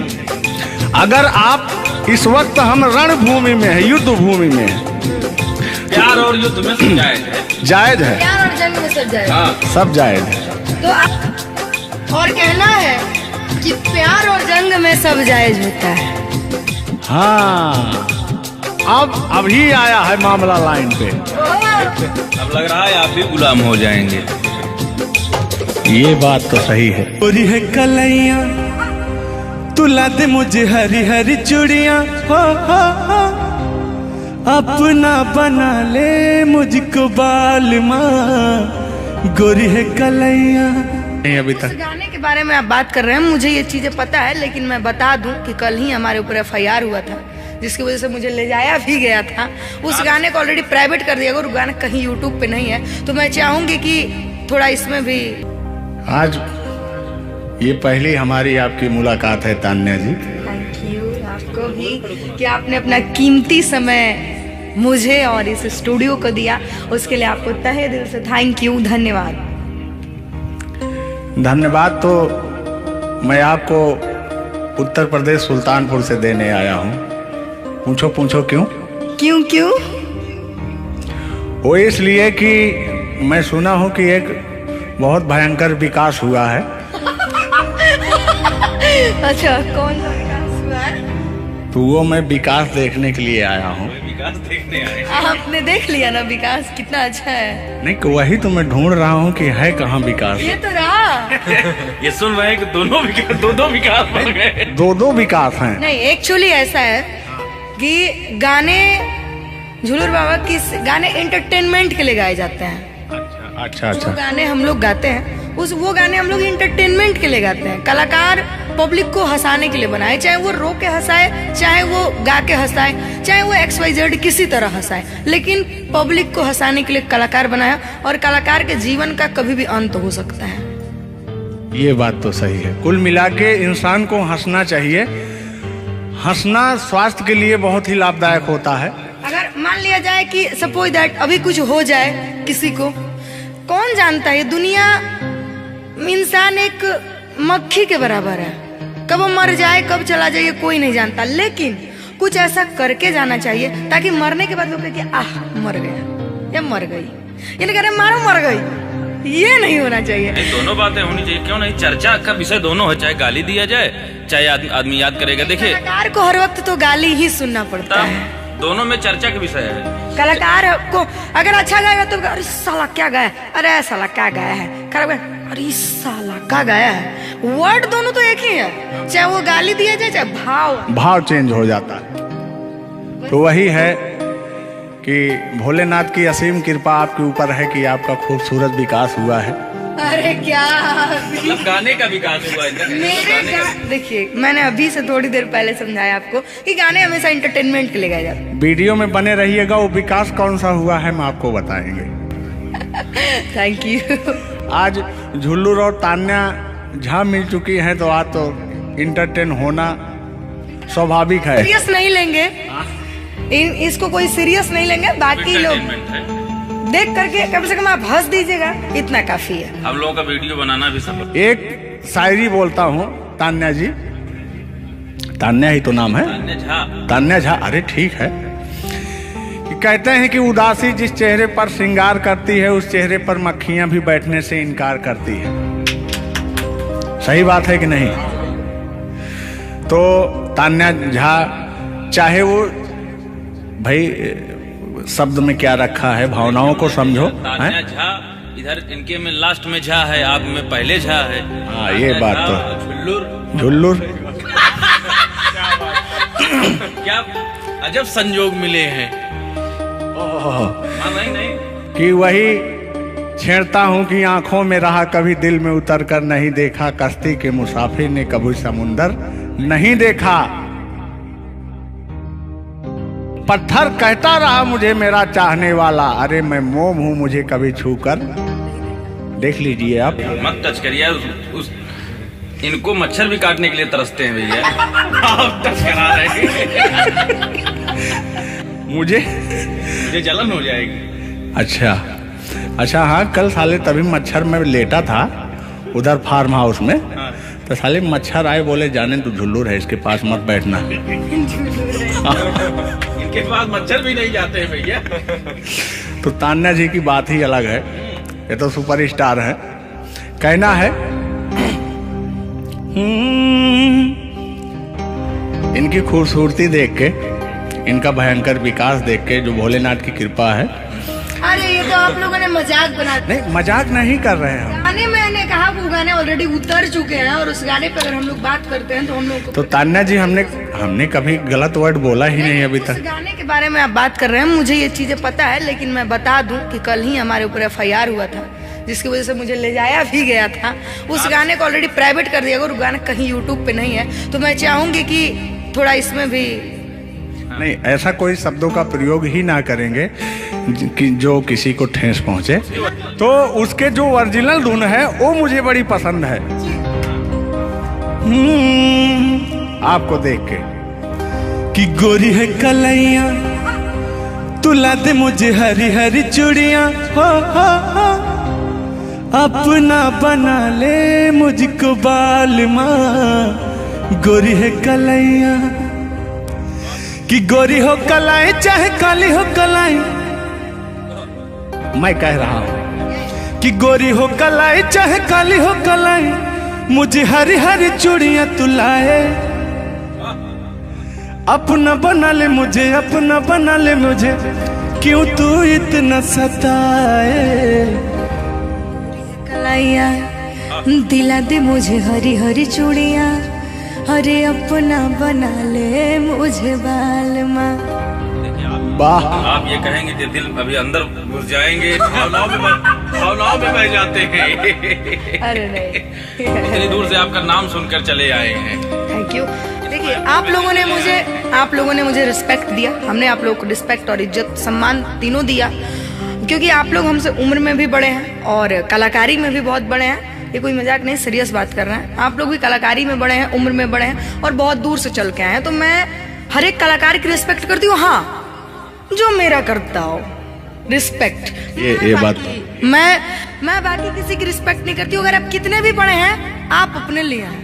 अगर आप इस वक्त हम रणभूमि में है, युद्ध भूमि में है, प्यार और युद्ध में सब जायज है। जायज है, प्यार और जंग में सब जाए। सब जायज है। तो और कहना है कि प्यार और जंग में सब जायज होता है। हाँ अब अभी आया है मामला लाइन पे। अब लग रहा है आप भी गुलाम हो जाएंगे। ये बात तो सही है। गोरी है कलैया तुला दे मुझे हरी हरी चूड़ियां, हो हो अपना बना ले मुझको बाल माँ, गोरी है कलैया। नहीं अभी तक गाने के बारे में आप बात कर रहे हैं, मुझे ये चीजें पता है, लेकिन मैं बता दूं कि कल ही हमारे ऊपर FIR हुआ था, जिसकी वजह से मुझे ले जाया भी गया था। उस गाने को ऑलरेडी प्राइवेट कर दिया, अगर गाना कहीं YouTube पे नहीं है तो मैं चाहूंगी कि थोड़ा इसमें भी। आज ये पहली हमारी आपकी मुलाकात है तान्या जी। थैंक यू आपको भी कि आपने अपना कीमती समय मुझे और इस स्टूडियो को दिया, उसके लिए आपको तहे दिल से थैंक यू, धन्यवाद। धन्यवाद तो मैं आपको उत्तर प्रदेश सुल्तानपुर से देने आया हूँ। पूछो पूछो क्यों? क्यों क्यों? वो इसलिए कि मैं सुना हूँ कि एक बहुत भयंकर विकास हुआ है। अच्छा कौन सा विकास हुआ है? तो वो मैं विकास देखने के लिए आया हूँ। विकास देखने आए। आपने देख लिया ना विकास कितना अच्छा है? नहीं वही तो मैं ढूंढ रहा हूँ कि है कहाँ विकास। ये तो रहा। ये सुन रहे हैं कि दोनों विकास बन गए। दो विकास हैं। नहीं एक्चुअली ऐसा है कि गाने झूलर बाबा की गाने एंटरटेनमेंट के लिए गाए जाते हैं। अच्छा जो गाने हम लोग गाते हैं वो गाने हम लोग इंटरटेनमेंट के लिए गाते हैं। कलाकार पब्लिक को हंसाने के लिए बनाए, चाहे वो रो के हंसाए, चाहे वो गा के हंसाए, चाहे वो XYZ किसी तरह हंसाए, लेकिन पब्लिक को हंसाने के लिए कलाकार बनाया। और कलाकार के जीवन का कभी भी अंत हो सकता है। ये बात तो सही है। कुल मिला के इंसान को हंसना चाहिए। हंसना स्वास्थ्य के लिए बहुत ही लाभदायक होता है। अगर मान लिया जाए कि सपोज दैट अभी कुछ हो जाए किसी को, कौन जानता है? दुनिया इंसान एक मक्खी के बराबर है, कब वो मर जाए कब चला जाए कोई नहीं जानता, लेकिन कुछ ऐसा करके जाना चाहिए ताकि मरने के बाद लोग कहें आह मर गया या मर गई, ये नहीं कह रहे मारो मर गई, ये नहीं होना चाहिए। दोनों बातें होनी चाहिए, क्यों नहीं? चर्चा का विषय दोनों है, चाहे गाली दिया जाए चाहे आदमी याद करेगा। देखिए कलाकार को हर वक्त तो गाली ही सुनना पड़ता है, दोनों में चर्चा का विषय है। कलाकार को अगर अच्छा गाएगा तो अरे साला क्या गाया, अरे साला क्या गाया है, खराब गाया, अरे साला क्या गाया है। वर्ड दोनों तो एक ही है, चाहे वो गाली दिया जाए चाहे भाव चेंज हो जाता है। तो वही है कि भोलेनाथ की असीम कृपा आपके ऊपर है कि आपका खूबसूरत विकास हुआ है। अरे क्या मतलब गाने का विकास हुआ इनका, देखिए, मैंने अभी से थोड़ी देर पहले समझाया आपको कि गाने हमेशा एंटरटेनमेंट के लिए गाए जाते हैं। वीडियो में बने रहिएगा, वो विकास कौन सा हुआ है हम आपको बताएंगे। Thank you. आज झुल्लू और तान्या झा मिल चुकी हैं, तो आज तो इंटरटेन होना स्वाभाविक है। सीरियस नहीं लेंगे, इसको कोई सीरियस नहीं लेंगे। बाकी लोग देख करके कम से कम आप हंस दीजिएगा, इतना काफी है। हम लोगों का वीडियो बनाना भी सफल। एक शायरी बोलता हूँ तान्या जी, तान्या ही तो नाम है, तान्या झा। अरे ठीक है। कि कहते हैं कि उदासी जिस चेहरे पर श्रृंगार करती है, उस चेहरे पर मक्खियां भी बैठने से इनकार करती है। सही बात है कि नहीं? तो तान्या झा, चाहे वो भाई शब्द में क्या रखा है, भावनाओं को समझो। तान्या झा इधर इनके में लास्ट में झा है, आप में पहले झा है। हाँ, ये बात तो झुल्लुर क्या अजब संजोग मिले हैं। नहीं कि वही छेड़ता हूँ कि आंखों में रहा, कभी दिल में उतर कर नहीं देखा, कश्ती के मुसाफिर ने कभी समुंदर नहीं देखा। पत्थर कहता रहा मुझे मेरा चाहने वाला, अरे मैं मोम हूं मुझे कभी छू कर देख लीजिए आप। मत टच करिए उस इनको मच्छर भी काटने के लिए तरसते हैं भैया। आप टच करा रहे हैं। मुझे जलन हो जाएगी। अच्छा हाँ, कल साले तभी मच्छर में लेटा था उधर फार्म हाउस में, तो साले मच्छर आए, बोले जाने तू झुल्लू है, इसके पास मत बैठना। इनके पास मच्छर भी नहीं जाते हैं भैया। तो तान्या जी की बात ही अलग है, ये तो सुपरस्टार है। कहना है इनकी खूबसूरती देख के, इनका भयंकर विकास देख के, जो भोलेनाथ की कृपा है। अरे ये तो आप लोगों ने मजाक बना दिया। नहीं, मजाक नहीं कर रहे हैं हम। गाने मैंने कहा वो गाने ऑलरेडी उतर चुके हैं, और उस गाने पे अगर हम लोग बात करते हैं तो हम लोग तो तान्या जी, हमने कभी गलत वर्ड बोला ही नहीं अभी तक। उस गाने के बारे में आप बात कर रहे हैं, मुझे ये चीजें पता है, लेकिन मैं बता दूं कि कल ही हमारे ऊपर FIR हुआ था, जिसकी वजह से मुझे ले जाया भी गया था। उस गाने को ऑलरेडी प्राइवेट कर दिया, और गाना कहीं यूट्यूब पे नहीं है। तो मैं चाहूंगी कि थोड़ा इसमें भी नहीं, ऐसा कोई शब्दों का प्रयोग ही ना करेंगे कि जो किसी को ठेस पहुंचे। तो उसके जो ओरिजिनल धुन है वो मुझे बड़ी पसंद है। आपको देख के कि गोरी है कलैया, तुला दे मुझे हरी हरी चूड़ियां, हो अपना बना ले मुझको बाल माँ। गोरी है कलैया, कि गोरी हो कलाई चाहे काली हो कलाई, मैं कह रहा हूं कि गोरी हो कलाई चाहे काली हो कलाई, मुझे हरी हरी चूड़ियां तुलाए, अपना बना ले मुझे, अपना बना ले मुझे, क्यों तू इतना सताए। कलाइया दिला दे मुझे हरी हरी चूड़ियां, अरे अपना बना ले मुझे बाल माँ। वाह, आप ये कहेंगे कि दिल अभी अंदर घुस जाएंगे, भावनाओं में बह जाते हैं। अरे नहीं, इतनी दूर से आपका नाम सुनकर चले आए हैं। Thank you. देखिए, आप लोगों ने मुझे रिस्पेक्ट दिया, हमने आप लोगों को रिस्पेक्ट और इज्जत सम्मान तीनों दिया, क्योंकि आप लोग हमसे उम्र में भी बड़े हैं और कलाकारी में भी बहुत बड़े हैं। ये कोई मजाक नहीं, सीरियस बात कर रहे हैं। आप लोग भी कलाकारी में बड़े हैं, उम्र में बड़े हैं, और बहुत दूर से चल के आए हैं। तो मैं हर एक कलाकार की रिस्पेक्ट करती हूँ, हाँ, जो मेरा करता हो रिस्पेक्ट। ये बात मैं बाकी किसी की रिस्पेक्ट नहीं करती हूँ। अगर आप कितने भी बड़े हैं, आप अपने लिए हैं।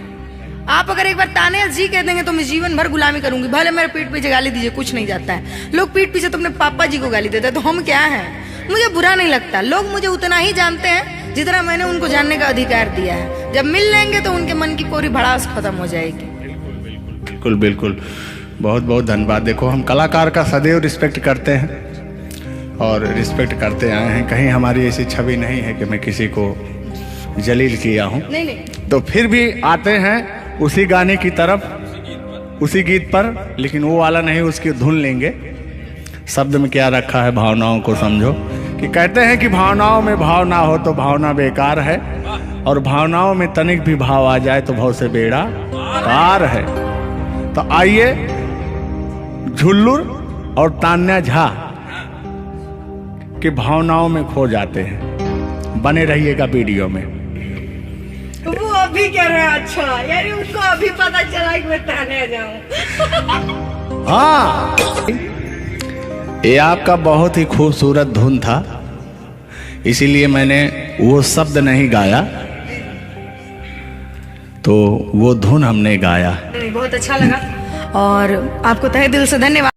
आप अगर एक बार तान्या जी कह देंगे तो मैं जीवन भर गुलामी करूंगी, भले मेरे पीठ पीछे गाली दीजिए, कुछ नहीं जाता है। लोग पीठ पीछे तो अपने पापा जी को गाली देते हैं, तो हम क्या हैं? मुझे बुरा नहीं लगता। लोग मुझे उतना ही जानते हैं जितना मैंने उनको जानने का अधिकार दिया है। जब मिल लेंगे तो उनके मन की पूरी भड़ास खत्म हो जाएगी। बिल्कुल बिल्कुल, बहुत बहुत धन्यवाद। देखो, हम कलाकार का सदैव रिस्पेक्ट करते हैं और रिस्पेक्ट करते आए हैं। कहीं हमारी ऐसी छवि नहीं है कि मैं किसी को जलील किया हूँ। नहीं। तो फिर भी आते हैं उसी गाने की तरफ, उसी गीत पर, लेकिन वो वाला नहीं, उसकी धुन लेंगे। शब्द में क्या रखा है, भावनाओं को समझो। कि कहते हैं कि भावनाओं में भाव ना हो तो भावना बेकार है। और भावनाओं में तनिक भी भाव आ जाए तो भाव से बेड़ा पार है। तो आइए झुल्लुर और तान्या झा की भावनाओं में खो जाते हैं। बने रहिएगा वीडियो में। वो अभी कह रहे हैं अच्छा, यानी उनको अभी पता चला कि मैं तान्या जाऊं। हाँ, ये आपका बहुत ही खूबसूरत धुन था, इसीलिए मैंने वो शब्द नहीं गाया, तो वो धुन हमने गाया। बहुत अच्छा लगा और आपको तहे दिल से धन्यवाद।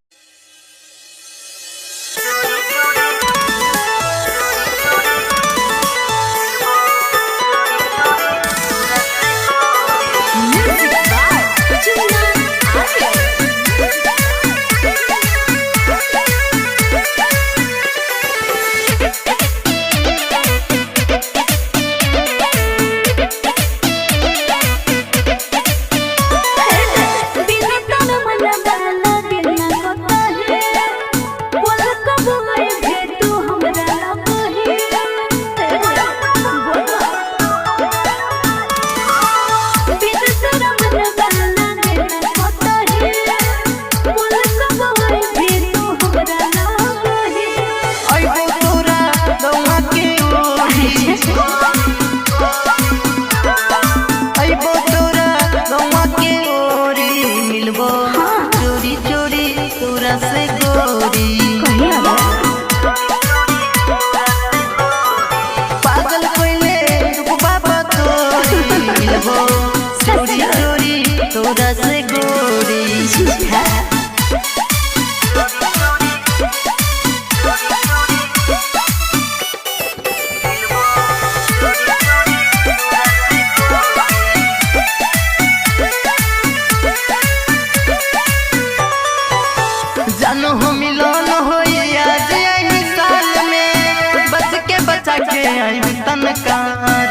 जानो हो मिलन हो आज यही साल में, बच के बचा के आई तनकार